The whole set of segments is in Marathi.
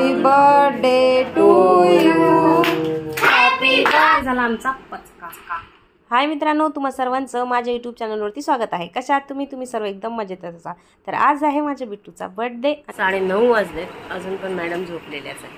Happy birthday to you. Happy birthday. झाला आमचा पचका. हाय मित्रांनो, तुम्हा सर्वांचं माझ्या यूट्यूब चॅनलवरती स्वागत आहे. कशा आहात तुम्ही सर्व? एकदम मजेत असाल. तर आज आहे माझ्या बिट्टूचा बर्थडे. 9:30 वाजलेत, अजून पण मॅडम झोपलेल्याच आहे.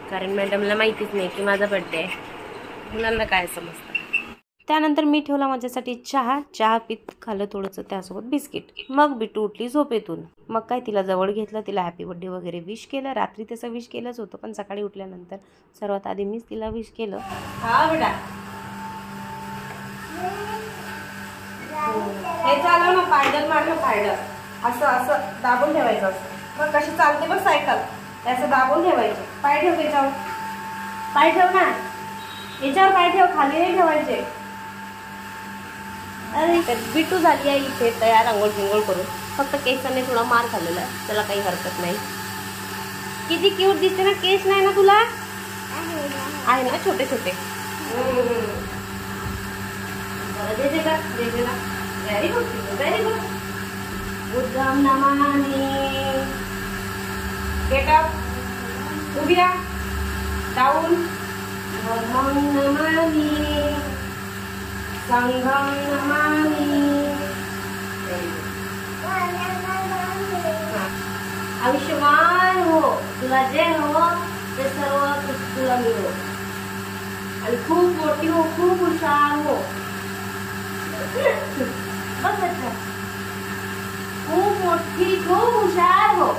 कारण मॅडमला माहितीच नाही की माझा बर्थडे आहे. मुलांना काय समजतं. त्यानंतर मी ठेवला माझ्यासाठी चहा पीत खाल्लं थोडंसं, त्यासोबत बिस्किट. मग बिट्टू उठली झोपेतून. मग काय तिला जवळ घेतलं, तिला हॅपी बर्थडे वगैरे विश केलं. रात्री तसं विश केलंच होतं, पण सकाळी उठल्यानंतर सर्वात आधी मीच तिला विश केलं. हा बेटा, हे चालव ना, पायडल मार ना, पायडल असं असं दाबून ठेवायचं. असं मग कशी चालते बघ सायकल, असं दाबून ठेवायचं. पाय ठेव त्याच्यावर, पाय ठेव ना याच्यावर, पाय ठेव, खाली नाही ठेवायचे. अरे तर बिट्टू झाली आहे इथे तयार, अंघोळ बिंगोळ करून. फक्त केसाने थोडा मार खाल्लेला आहे, त्याला काही हरकत नाही. किती क्यूट दिसते ना. केस नाही ना तुला? आहे ना छोटे छोटे. Very good, very good. बुद्धं नमामि. गेट अप, उभी राहा. डाऊन. बुद्धं नमामि, संघं नमामि. आयुष्यमान हो, तुला जे हो ते सर्व तुला मिळो. आणि खूप मोठी हो, खूप हुशार हो. बस अच्छा, खूप मोठी, खूप हुशार हो.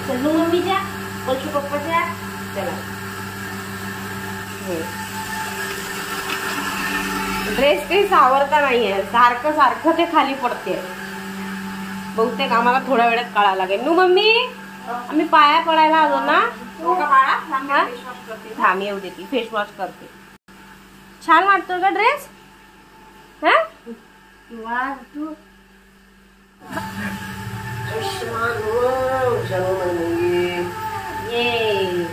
चलू मम्मीच्या, पलशू पप्पाच्या. चला. ड्रेस काही आवडता नाहीये, सारखं सारखं ते खाली पडते. बहुतेक आम्हाला थोड्या वेळात कळायला लागेल. नू मम्मी, आम्ही पाया पडायला आलो ना. थांब येऊ देते, फेस वॉश करते. छान वाटतो का ड्रेस? ये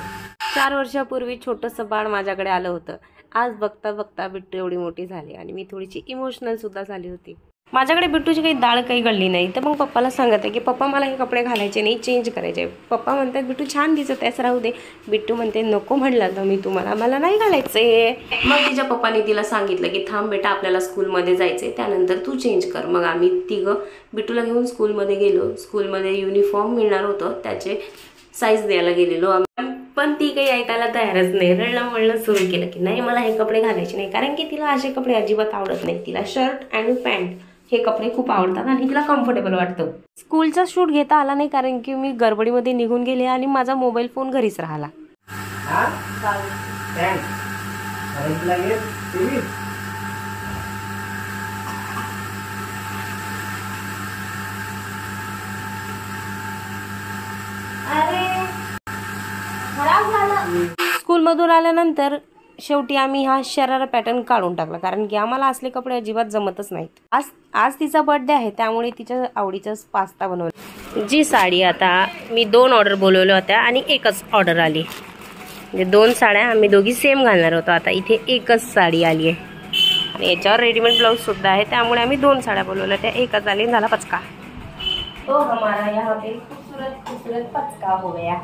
4 वर्षापूर्वी छोटंसं बाळ माझ्याकडे आलं होतं. आज बघता बघता बिट्टू एवढी मोठी झाली आणि मी थोडीशी इमोशनल सुद्धा झाली होती. माझ्याकडे बिट्टूची काही डाळ काही गळली नाही, तर मग पप्पाला सांगत आहे की पप्पा मला हे कपडे घालायचे नाही, चेंज करायचे. पप्पा म्हणतात बिट्टू छान दिसत आहेस, राहू दे. बिट्टू म्हणते नको म्हणलं तर मी तुम्हाला, मला नाही घालायचंय. मग तिच्या पप्पाने तिला सांगितलं की थांब बेटा, आपल्याला स्कूलमध्ये जायचंय, त्यानंतर तू चेंज कर. मग आम्ही तिघं बिट्टूला घेऊन स्कूलमध्ये गेलो. स्कूलमध्ये युनिफॉर्म मिळणार होतं, त्याचे साईज द्यायला गेलेलो. पण ती काही ऐकायला तयारच नाही. रडणं सुरू केलं की नाही, मला हे कपडे घालायचे नाही. कारण की तिला असे कपडे अजिबात आवडत नाही. तिला शर्ट आणि पॅन्ट हे कपडे खूप आवडतात आणि तिला कम्फर्टेबल वाटतं. स्कूलचा शूट घेता आला नाही कारण की मी गडबडीमध्ये निघून गेले आणि माझा मोबाईल फोन घरीच राहिला. स्कूलमधून आल्यानंतर शेवटी आम्ही हा शरारा पॅटर्न काढून टाकला, कारण की आम्हाला असले कपडे अजिबात जमतच नाहीत. आज तिचा बर्थडे आहे, त्यामुळे तिच्या आवडीचा पास्ता बनवला. जी साडी आता मी 2 ऑर्डर बोलवल्या होत्या आणि एकच ऑर्डर आली. म्हणजे 2 साड्या आम्ही दोघी सेम घालणार होतो. आता इथे एकच साडी आली आहे आणि याच्यावर रेडीमेड ब्लाऊज सुद्धा आहे, त्यामुळे आम्ही 2 साड्या बोलवल्या. त्या एकच आली, झाला पचका. तो हमारा यहाँ पे खूबसूरत खूबसूरत पचका हो गया.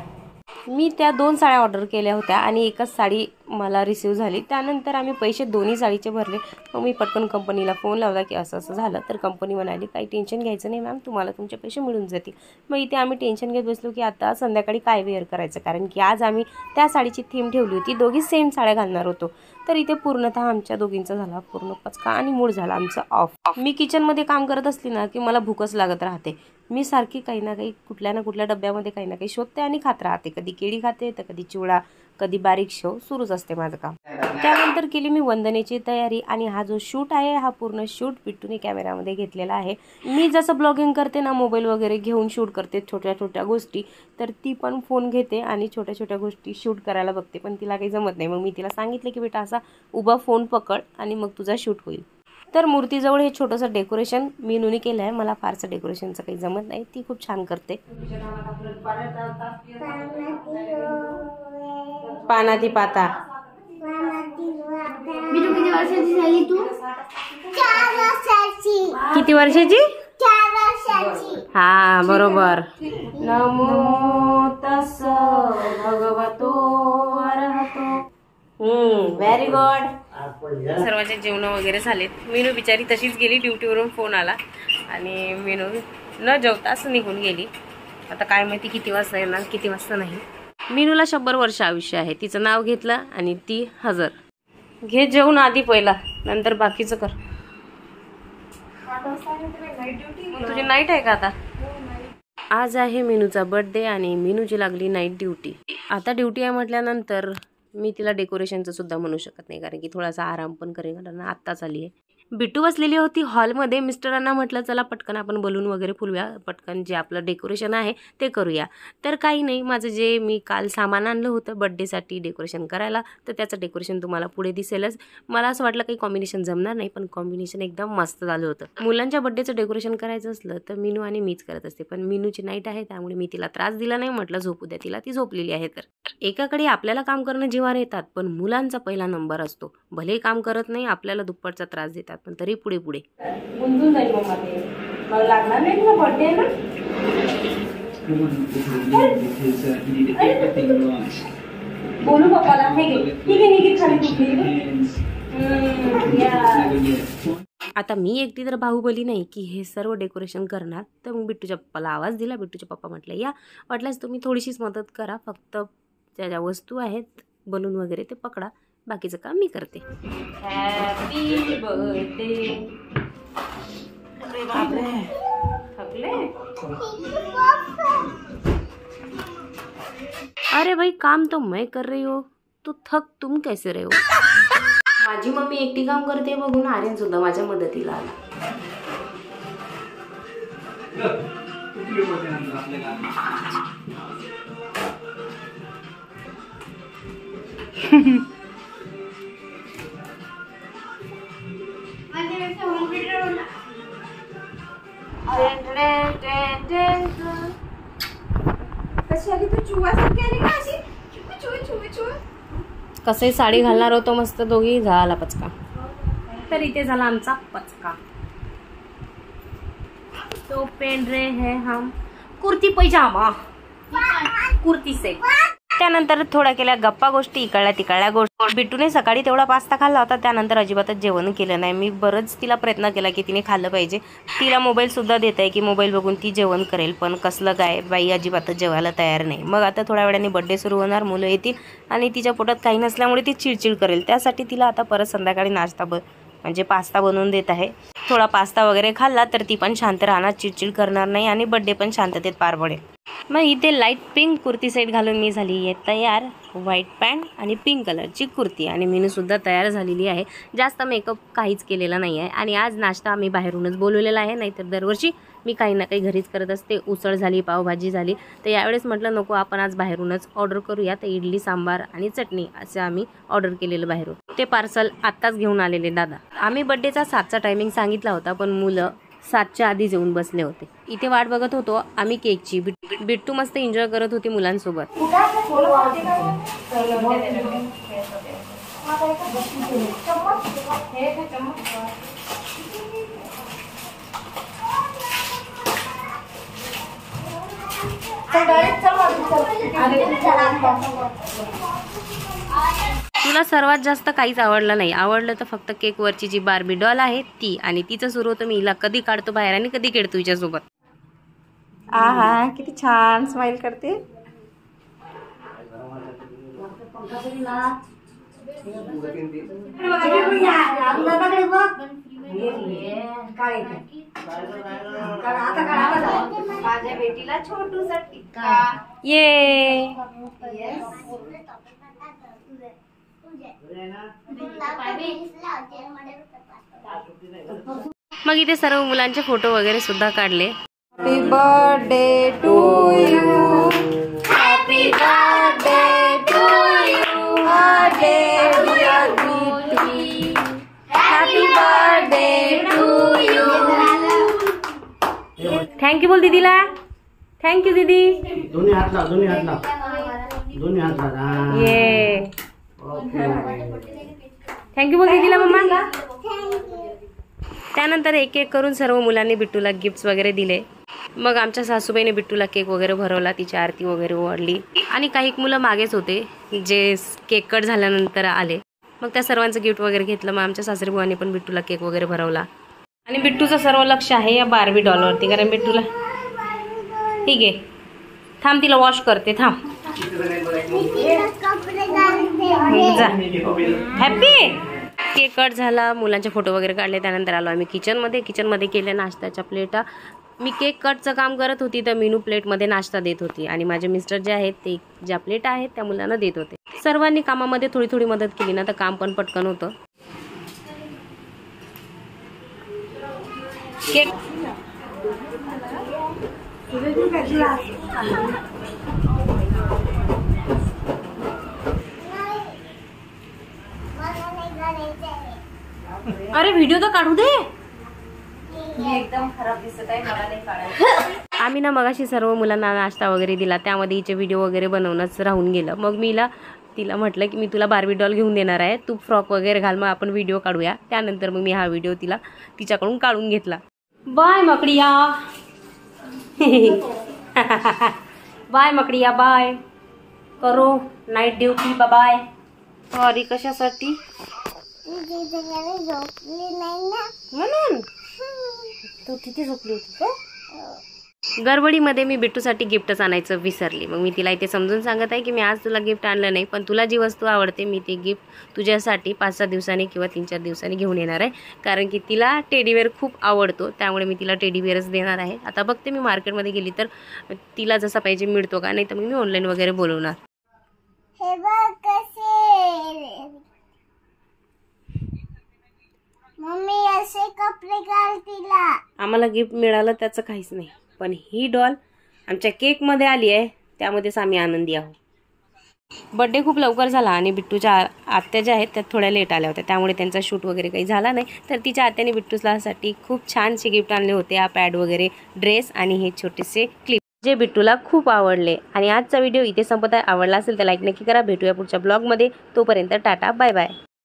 मी त्या 2 साड्या ऑर्डर केल्या होत्या आणि एकच साडी मला रिसीव्ह झाली. त्यानंतर आम्ही पैसे दोन्ही साडीचे भरले. मग मी पटकन कंपनीला फोन लावला की असं असं झालं. तर कंपनी म्हणाली काही टेन्शन घ्यायचं नाही मॅम, तुम्हाला तुमचे पैसे मिळून जातील. मग इथे आम्ही टेन्शन घेत बसलो की आता संध्याकाळी काय वेअर करायचं, कारण की आज आम्ही त्या साडीची थीम ठेवली होती. दोघी सेम साड्या घालणार होतो. तर इथे पूर्णतः आमच्या दोघींचा झाला पूर्ण पचका आणि मूड झाला आमचा ऑफ. मी किचनमध्ये काम करत असली ना की मला भूकच लागत राहते. मी सारखी काही ना काही, कुठल्या ना कुठल्या डब्यामध्ये काही ना काही शोधते आणि खात राहते. कधी केळी खाते, तर कधी चिवडा, कधी बारीक शेव. सुरूच असते माझं काम. त्यानंतर केली मी वंदनेची तयारी आणि हा जो शूट आहे हा पूर्ण शूट बिट्टूने कॅमेरामध्ये घेतलेला आहे. मी जसं ब्लॉगिंग करते ना, मोबाईल वगैरे घेऊन शूट करते छोट्या छोट्या गोष्टी, तर ती पण फोन घेते आणि छोट्या छोट्या गोष्टी शूट करायला बघते, पण तिला काही जमत नाही. मग मी तिला सांगितले की बेटा असा उभा फोन पकड आणि मग तुझा शूट होईल. तर मूर्तीजवळ हे छोटंसं डेकोरेशन मी नुनी केलं आहे. मला फारसं डेकोरेशनचं काही जमत नाही, ती खूप छान करते. पानाती पाता. किती वर्षाची झाली तू? 4 वर्षाची. किती वर्षाची? हा बरोबर. नमो तस् भगवतो अरहतो. Very good. सर्वांचे जेवण वगैरे झालेत. मीनू बिचारी तशीच गेली, ड्युटीवरून फोन आला आणि मीनू न जेवताच निघून गेली. आता काय माहिती किती वाजता येणार किती वाजता नाही. मीनूला 100 वर्ष आयुष्य आहे. तिचं नाव घेतलं आणि ती हजर. घे जेवण आधी पहिला, नंतर बाकीचं कर. तुझी नाईट आहे का आता? आज आहे मीनूचा बर्थडे आणि मीनूची लागली नाईट ड्युटी. आता ड्युटी आहे म्हटल्यानंतर मी तिला डेकोरेशनचं सुद्धा म्हणू शकत नाही, कारण की थोडासा आराम पण करेन, कारण आत्ताच आली आहे. बिट्टू बसलेली होती हॉलमध्ये. मिस्टरांना म्हटलं चला पटकन आपण बलून वगैरे फुलूया, पटकन जे आपलं डेकोरेशन आहे ते करूया. तर काही नाही, माझं जे मी काल सामान आणलं होतं बड्डेसाठी डेकोरेशन करायला, तर त्याचं डेकोरेशन तुम्हाला पुढे दिसेलच. मला असं वाटलं काही कॉम्बिनेशन जमणार नाही, पण कॉम्बिनेशन एकदम मस्त झालं होतं. मुलांच्या बड्डेचं डेकोरेशन करायचं असलं तर मीनू आणि मीच करत असते, पण मीनूची नाईट आहे त्यामुळे मी तिला त्रास दिला नाही. म्हटलं झोपू द्या तिला, ती झोपलेली आहे. तर एकाकडे आपल्याला काम करणं जीवावर येतात, पण मुलांचा पहिला नंबर असतो. भले काम करत नाही, आपल्याला दुप्पटचा त्रास देतात, पण तरी पुढे पुढे गुंतून जाईल. मम्मा ते मला लागणार नाही, तुला बर्थडे आहे ना. बोलू पप्पाला. हे घे, ठीक आहे, हे घे खाली तुटली. आता मी एकटी तर बाहुबली नाही की हे सर्व डेकोरेशन करणार. तर मग बिट्टूच्या पप्पाला आवाज दिला. बिट्टूचे पप्पा म्हटलं या, वाटल्यास तुम्ही थोडीशीच मदत करा, फक्त ज्या ज्या वस्तू आहेत बलून वगैरे ते पकडा, बाकीचं काम मी करते. Happy birthday. थकले? अरे भाई काम तो मैं कर रही हो, तो थक तुम कैसे रहे हो. माझी मम्मी एकटी काम करते बघून आर्यन सुद्धा माझ्या मदतीला आला. कसे साडी घालणार होतो मस्त दोघी, झाला पचका. तर इथे झाला आमचा पचका. तो पेन रे है हम कुर्ती पैजामा, कुर्ती सेट. त्यानंतर थोड्या केल्या गप्पा गोष्टी, इकडल्या तिकडल्या गोष्टी. बिट्टूने सकाळी तेवढा पास्ता खाल्ला होता, त्यानंतर अजिबातच जेवण केलं नाही. मी बरंच तिला प्रयत्न केला की तिने खाल्लं पाहिजे. तिला मोबाईल सुद्धा देत आहे की मोबाईल बघून ती जेवण करेल, पण कसलं काय बाई अजिबातच जेवायला तयार नाही. मग आता थोड्या वेळाने बर्थडे सुरू होणार, मुलं येतील आणि तिच्या पोटात काही नसल्यामुळे ती चिडचिड करेल. त्यासाठी तिला आता परत संध्याकाळी नाश्ता म्हणजे पास्ता बनवून देत आहे. थोडा पास्ता वगैरे खाल्ला तर ती पण शांत राहणार, चिडचिड करणार नाही आणि बर्थडे पण शांततेत पार पडेल. मग इथे लाईट पिंक कुर्ती सेट घालून मी झाली आहे तयार. व्हाईट पॅन्ट आणि पिंक कलरची कुर्ती, आणि मीनूसुद्धा तयार झालेली आहे. जास्त मेकअप काहीच केलेला नाही आहे. आणि आज नाश्ता आम्ही बाहेरूनच बोलवलेला आहे, नाहीतर दरवर्षी मी काही ना काही घरीच करत असते. उसळ झाली, पावभाजी झाली, तर यावेळेस म्हटलं नको आपण आज बाहेरूनच ऑर्डर करूया. तर इडली सांबार आणि चटणी असं आम्ही ऑर्डर केलेलं बाहेरून. ते पार्सल आत्ताच घेऊन आलेले दादा. आम्ही बड्डेचा 7चा टायमिंग सांगितला होता, पण मुलं 7च्या आधी येऊन बसले होते. इथे वाट बघत होतो आम्ही केकची. बिट्टू मस्त एन्जॉय करत होती मुलांसोबत. तुला सर्वात जास्त काहीच आवडलं नाही. आवडलं तर फक्त केकवरची जी बार्बी डॉल आहे ती, आणि तिचं सुरू होतं मी हिला कधी काढतो बाहेर आणि कधी खेळतो हिच्यासोबत. आहा किती छान स्माइल करते. माझ्या बेटीला छोटूसा टिक्का. ये मग इथे सर्व मुलांचे फोटो वगैरे सुद्धा काढले. Happy birthday to you, happy birthday to you, happy birthday to you. Thank you बोल दीदीला. थँक्यू दीदी. दोन्ही हात लाव, दोन्ही हात लाव, दोन्ही हात लाव. ये थँक्यू बोल दीदीला मम्मा. त्यानंतर एक एक करून सर्व मुलांनी बिट्टूला गिफ्ट्स वगैरे दिले. मग आमच्या सासूबाईने बिट्टूला केक वगैरे भरवला, तिची आरती वगैरे ओवाळली आणि काही मुलं मागेच होते जे केक कट झाल्यानंतर आले. मग त्या सर्वांचं गिफ्ट वगैरे घेतलं. मग आमच्या सासरी बुवांनी पण बिट्टूला केक वगैरे भरवला आणि बिट्टूचं सर्व लक्ष आहे या बार्बी डॉलवरती, कारण बिट्टूला ठीक आहे थांब तिला वॉश करते थांब. जा हॅपी. केक कट झाला, मुलांचे फोटो वगैरे काढले. त्यानंतर आलो आम्ही किचनमध्ये केले नाश्त्याच्या प्लेटा. मी केक कटचं काम करत होती तर मीनू प्लेटमध्ये नाश्ता देत होती आणि माझे मिस्टर जे आहेत ते ज्या प्लेट आहेत त्या मुलांना देत होते. सर्वांनी कामामध्ये थोडी थोडी मदत केली ना तर काम पण पटकन होतं. केक अरे व्हिडिओ तर काढू दे. एकदम खराब दिसत आहे, मला नाही काढायचं. आम्ही ना मगाशी सर्व मुलांना नाश्ता वगैरे दिला, त्यामध्ये हिचे व्हिडिओ वगैरे बनवणंच राहून गेलं. मग मी तिला म्हटलं की मी तुला बार्बी डॉल घेऊन देणार आहे, तू फ्रॉक वगैरे घाल, मग आपण व्हिडिओ काढूया. त्यानंतर मग मी हा व्हिडिओ तिच्याकडून काढून घेतला. बाय मकडिया. बाय मकडिया, बाय करो नाईट ड्युटी. बाय. सॉरी कशासाठी म्हणून तू तिथे झोपली होती का? गडबडीमध्ये मी बिट्टूसाठी गिफ्टच आणायचं विसरली. मग मी तिला इथे समजून सांगत आहे की मी आज तुला गिफ्ट आणलं नाही, पण तुला जी वस्तू आवडते मी ते गिफ्ट तुझ्यासाठी 5-6 दिवसांनी किंवा 3-4 दिवसांनी घेऊन येणार आहे. कारण की तिला टेडीवेअर खूप आवडतो, त्यामुळे मी तिला टेडीवेअरच देणार आहे. आता बघते मी मार्केटमध्ये गेली तर तिला जसा पाहिजे मिळतो का, नाही तर मग मी ऑनलाईन वगैरे बोलवणार. मम्मी असे कपडे घाल तिला. आम्हाला गिफ्ट मिळालं त्याचं काहीच नाही, पण ही डॉल आमच्या केकमध्ये आली आहे, त्यामध्येच आम्ही आनंदी आहोत. बड्डे खूप लवकर झाला आणि बिट्टूच्या आत्या ज्या आहेत त्या थोड्या लेट आल्या होत्या, त्यामुळे त्यांचा शूट वगैरे काही झाला नाही. तर तिच्या आत्याने बिट्टूसाठी खूप छानसे गिफ्ट आणले होते, हा पॅड वगैरे, ड्रेस आणि हे छोटेसे क्लिप जे बिट्टूला खूप आवडले. आणि आजचा व्हिडिओ इथे संपत आहे. आवडला असेल तर लाईक नक्की करा. भेटूया पुढच्या ब्लॉगमध्ये. तोपर्यंत टाटा बाय बाय.